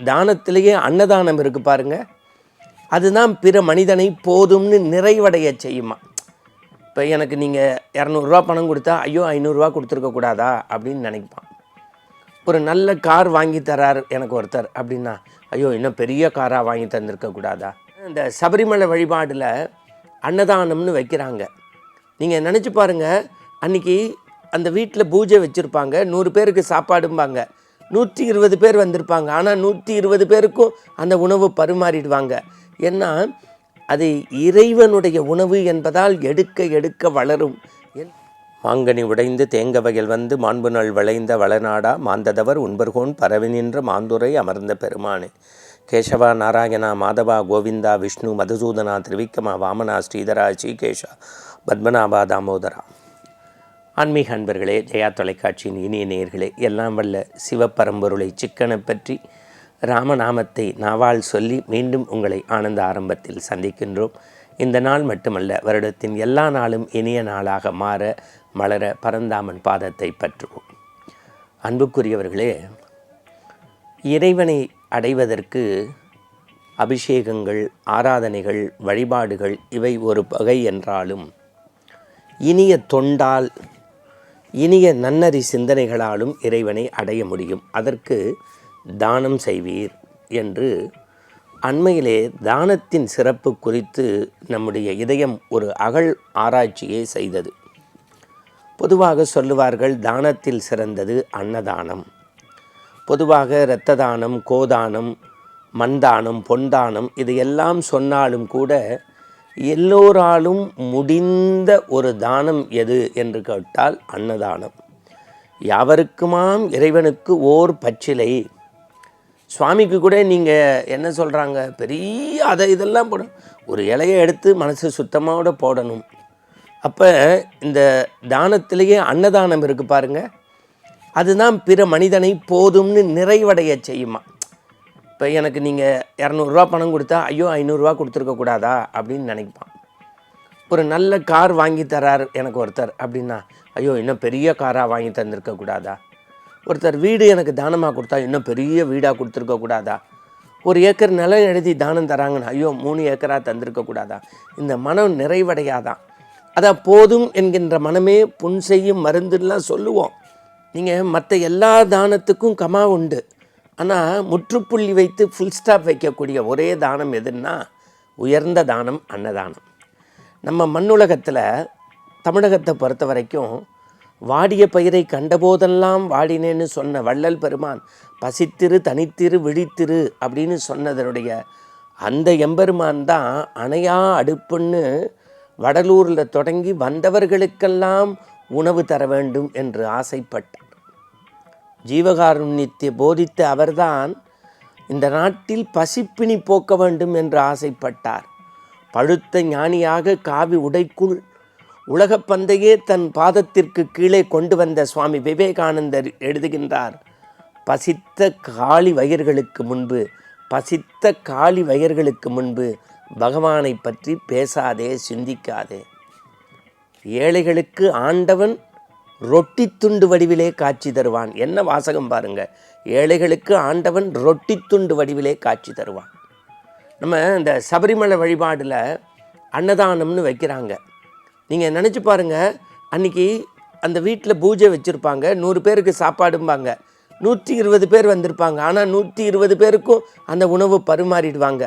தானத்திலேயே அன்னதானம் இருக்குது பாருங்க, அதுதான் பிற மனிதனை போதும்னு நிறைவடைய செய்யுமா. இப்போ எனக்கு நீங்கள் 200 பணம் கொடுத்தா ஐயோ 500 கொடுத்துருக்கக்கூடாதா அப்படின்னு நினைப்பான். ஒரு நல்ல கார் வாங்கி தரார் எனக்கு ஒருத்தர் அப்படின்னா ஐயோ இன்னும் பெரிய காராக வாங்கி தந்திருக்கக்கூடாதா. இந்த சபரிமலை வழிபாடில் அன்னதானம்னு வைக்கிறாங்க. நீங்கள் நினச்சி பாருங்கள், அன்றைக்கி அந்த வீட்டில் பூஜை வச்சுருப்பாங்க, 100 பேருக்கு சாப்பாடும்பாங்க, 120 பேர் வந்திருப்பாங்க. ஆனால் 120 பேருக்கும் அந்த உணவு பரிமாறிடுவாங்க. ஏன்னா அது இறைவனுடைய உணவு என்பதால் எடுக்க எடுக்க வளரும். மாங்கனி உடைந்து தேங்க வயல் வந்து மாண்புநாள் விளைந்த வளநாடா மாந்ததவர் உண்பர்கோன் பரவி நின்ற மாந்துரை அமர்ந்த பெருமானே. கேசவா நாராயணா மாதவா கோவிந்தா விஷ்ணு மதுசூதனா திரிவிக்ரமா வாமனா ஸ்ரீதரா ஸ்ரீகேஷா பத்மநாபா தாமோதரா. ஆன்மீக அன்பர்களே, ஜெயா தொலைக்காட்சியின் இனிய நேயர்களே, எல்லாம் வல்ல சிவப்பரம்பொருளை சிக்கனை பற்றி ராமநாமத்தை நாவால் சொல்லி மீண்டும் உங்களை ஆனந்த ஆரம்பத்தில் சந்திக்கின்றோம். இந்த நாள் மட்டுமல்ல, வருடத்தின் எல்லா நாளும் இனிய நாளாக மாற மலர பரந்தாமன் பாதத்தை பற்றுவோம். அன்புக்குரியவர்களே, இறைவனை அடைவதற்கு அபிஷேகங்கள், ஆராதனைகள், வழிபாடுகள் இவை ஒரு வகை என்றாலும் இனிய தொண்டால், இனிய நன்னறி சிந்தனைகளாலும் இறைவனை அடைய முடியும். அதற்கு தானம் செய்வீர் என்று அண்மையிலே தானத்தின் சிறப்பு குறித்து நம்முடைய இதயம் ஒரு அகழ் ஆராய்ச்சியை செய்தது. பொதுவாக சொல்லுவார்கள், தானத்தில் சிறந்தது அன்னதானம். பொதுவாக இரத்த தானம், கோதானம், மண்தானம், பொன்தானம் இதையெல்லாம் சொன்னாலும் கூட எல்லோராலும் முடிந்த ஒரு தானம் எது என்று கேட்டால் அன்னதானம். யாவருக்குமாம் இறைவனுக்கு ஓர் பச்சிலை. சுவாமிக்கு கூட நீங்கள் என்ன சொல்கிறாங்க, பெரிய அதை இதெல்லாம் போடணும், ஒரு இலையை எடுத்து மனசு சுத்தமாக போடணும். அப்போ இந்த தானத்திலேயே அன்னதானம் இருக்குது பாருங்கள், அதுதான் பிற மனிதனை போதும்னு நிறைவடைய செய்யுமா. இப்போ எனக்கு நீங்கள் 200 பணம் கொடுத்தா ஐயோ 500 கொடுத்துருக்கக்கூடாதா அப்படின்னு நினைப்பான். ஒரு நல்ல கார் வாங்கி தரார் எனக்கு ஒருத்தர் அப்படின்னா ஐயோ இன்னும் பெரிய காராக வாங்கி தந்திருக்கக்கூடாதா. ஒருத்தர் வீடு எனக்கு தானமாக கொடுத்தா இன்னும் பெரிய வீடாக கொடுத்துருக்கக்கூடாதா. 1 ஏக்கர் நிலம் எழுதி தானம் தராங்கன்னு ஐயோ 3 ஏக்கராக தந்திருக்கக்கூடாதா. இந்த மனம் நிறைவடையாதான். அதான் போதும் என்கின்ற மனமே புண் செய்யும் மருந்துலாம் சொல்லுவோம். நீங்கள் மற்ற எல்லா தானத்துக்கும் கமா உண்டு, ஆனால் முற்றுப்புள்ளி வைத்து ஃபுல் ஸ்டாப் வைக்கக்கூடிய ஒரே தானம் எதுன்னா உயர்ந்த தானம் அன்னதானம். நம்ம மண்ணுலகத்தில் தமிழகத்தை பொறுத்த வரைக்கும் வாடிய பயிரை கண்டபோதெல்லாம் வாடினேன்னு சொன்ன வள்ளல் பெருமான் பசித்திரு தனித்திரு விழித்திரு அப்படின்னு சொன்னதனுடைய அந்த எம்பெருமான் தான் அணையா அடுப்புன்னு வடலூரில் தொடங்கி வந்தவர்களுக்கெல்லாம் உணவு தர வேண்டும் என்று ஆசைப்பட்டார். ஜீவகாருண்யத்தை போதித்த அவர்தான் இந்த நாட்டில் பசிப்பினி போக்க வேண்டும் என்று ஆசைப்பட்டார். பழுத்த ஞானியாக காவி உடைக்குள் உலகப்பந்தையே தன் பாதத்திற்கு கீழே கொண்டு வந்த சுவாமி விவேகானந்தர் எழுதுகின்றார், பசித்த காளி வயர்களுக்கு முன்பு பகவானை பற்றி பேசாதே, சிந்திக்காதே. ஏழைகளுக்கு ஆண்டவன் ரொட்டி துண்டு வடிவிலே காட்சி தருவான். என்ன வாசகம் பாருங்க, ஏழைகளுக்கு ஆண்டவன் ரொட்டி துண்டு வடிவிலே காட்சி தருவான். நம்ம இந்த சபரிமலை வழிபாடில் அன்னதானம்னு வைக்கிறாங்க. நீங்கள் நினச்சி பாருங்கள், அன்றைக்கி அந்த வீட்டில் பூஜை வச்சுருப்பாங்க, 100 பேருக்கு சாப்பாடும்பாங்க, 120 பேர் வந்திருப்பாங்க. ஆனால் 120 பேருக்கும் அந்த உணவு பரிமாறிடுவாங்க.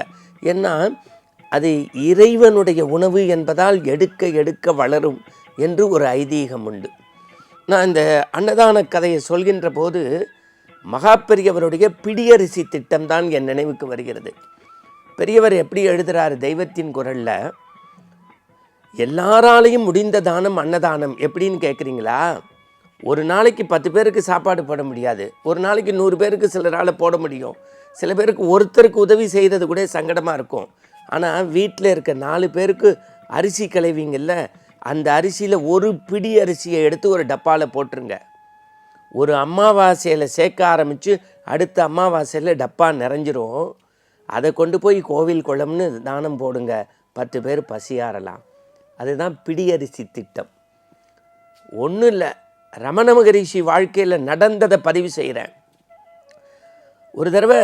ஏன்னா அது இறைவனுடைய உணவு என்பதால் எடுக்க எடுக்க வளரும் என்று ஒரு ஐதீகம் உண்டு. நான் இந்த அன்னதான கதையை சொல்கின்ற போது மகாபெரியவருடைய பிடியரிசி திட்டம்தான் என் நினைவுக்கு வருகிறது. பெரியவர் எப்படி எழுதுகிறார் தெய்வத்தின் குரலில், எல்லாராலையும் முடிந்த தானம் அன்னதானம். எப்படின்னு கேட்குறீங்களா? ஒரு நாளைக்கு 10 பேருக்கு சாப்பாடு போட முடியாது, ஒரு நாளைக்கு 100 பேருக்கு சிலரால் போட முடியும். சில பேருக்கு ஒருத்தருக்கு உதவி செய்தது கூட சங்கடமாக இருக்கும். ஆனால் வீட்டில் இருக்க 4 பேருக்கு அரிசி களைவீங்கள்ல, அந்த அரிசியில் ஒரு பிடி அரிசியை எடுத்து ஒரு டப்பாவில் போட்டுருங்க. ஒரு அமாவாசையில் சேர்க்க ஆரம்பித்து அடுத்த அமாவாசையில் டப்பா நிறைஞ்சிரும். அதை கொண்டு போய் கோவில் குளம்னு தானம் போடுங்க, 10 பேர் பசியாறலாம். அதுதான் பிடியரிசி திட்டம். ஒன்றும் இல்லை, ரமண மகரிஷி வாழ்க்கையில் நடந்ததை பதிவு செய்கிறேன். ஒரு தடவை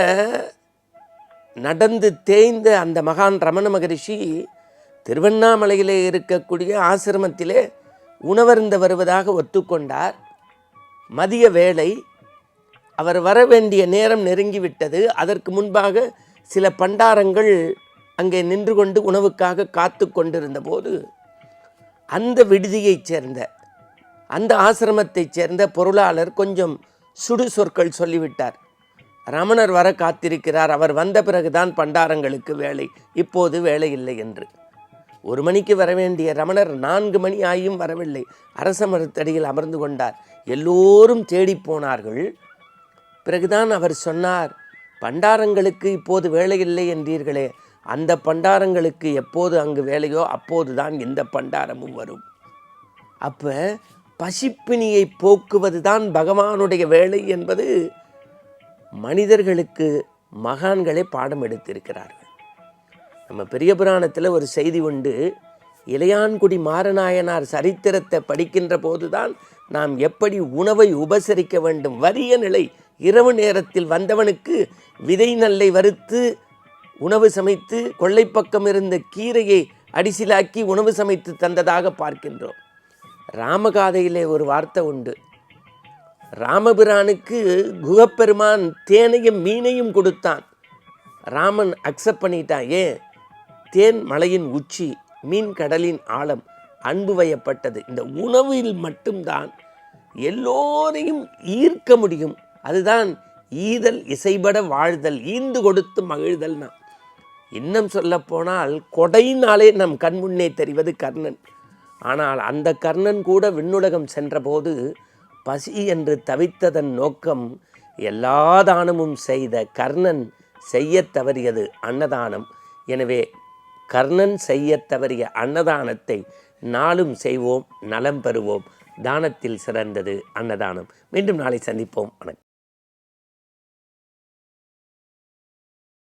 நடந்து தேய்ந்த அந்த மகான் ரமண மகரிஷி திருவண்ணாமலையிலே இருக்கக்கூடிய ஆசிரமத்திலே உணவருந்த வருவதாக ஒத்துக்கொண்டார். மதிய வேளை, அவர் வர வேண்டிய நேரம் நெருங்கிவிட்டது. அதற்கு முன்பாக சில பண்டாரங்கள் அங்கே நின்று கொண்டு உணவுக்காக காத்து கொண்டிருந்த போது அந்த விடுதியைச் சேர்ந்த, அந்த ஆசிரமத்தைச் சேர்ந்த பொருளாளர் கொஞ்சம் சுடு சொற்கள் சொல்லிவிட்டார். ரமணர் வர காத்திருக்கிறார், அவர் வந்த பிறகுதான் பண்டாரங்களுக்கு வேலை, இப்போது வேலை இல்லை என்று. 1 மணிக்கு வர வேண்டிய ரமணர் 4 மணி ஆகியும் வரவில்லை. அரச மரத்தடியில் அமர்ந்து கொண்டார். எல்லோரும் தேடி போனார்கள். பிறகுதான் அவர் சொன்னார், பண்டாரங்களுக்கு இப்போது வேலை இல்லை என்றீர்களே, அந்த பண்டாரங்களுக்கு எப்போது அங்கு வேலையோ அப்போதுதான் இந்த பண்டாரமும் வரும். அப்போ பசிப்பினியை போக்குவது தான் பகவானுடைய வேலை என்பது மனிதர்களுக்கு மகான்களே பாடம் எடுத்திருக்கிறார்கள். நம்ம பெரிய புராணத்தில் ஒரு செய்தி உண்டு. இளையான்குடி மாரநாயனார் சரித்திரத்தை படிக்கின்ற போதுதான் நாம் எப்படி உணவை உபசரிக்க வேண்டும். வறிய நிலை, இரவு நேரத்தில் வந்தவனுக்கு விதை நெல்லை வறுத்து உணவு சமைத்து, கொள்ளைப்பக்கம் இருந்த கீரையை அடிசிலாக்கி உணவு சமைத்து தந்ததாக பார்க்கின்றோம். ராமகாதையிலே ஒரு வார்த்தை உண்டு. ராமபிரானுக்கு குகப்பெருமான் தேனையும் மீனையும் கொடுத்தான். ராமன் அக்செப்ட் பண்ணிட்டான். ஏன்? தேன் மலையின் உச்சி, மீன் கடலின் ஆழம், அன்பு வயப்பட்டது. இந்த உணவில் மட்டும்தான் எல்லோரையும் ஈர்க்க முடியும். அதுதான் ஈதல் இசைபட வாழ்தல், ஈந்து கொடுத்து மகிழ்தல்னா. இன்னும் சொல்லப்போனால் கொடையினாலே நம் கண்முன்னே தெரிவது கர்ணன். ஆனால் அந்த கர்ணன் கூட விண்ணுலகம் சென்றபோது பசி என்று தவித்ததன் நோக்கம் எல்லா தானமும் செய்த கர்ணன் செய்ய தவறியது அன்னதானம். எனவே கர்ணன் செய்ய தவறிய அன்னதானத்தை நாளும் செய்வோம், நலம் பெறுவோம். தானத்தில் சிறந்தது அன்னதானம். மீண்டும் நாளை சந்திப்போம். வணக்கம்.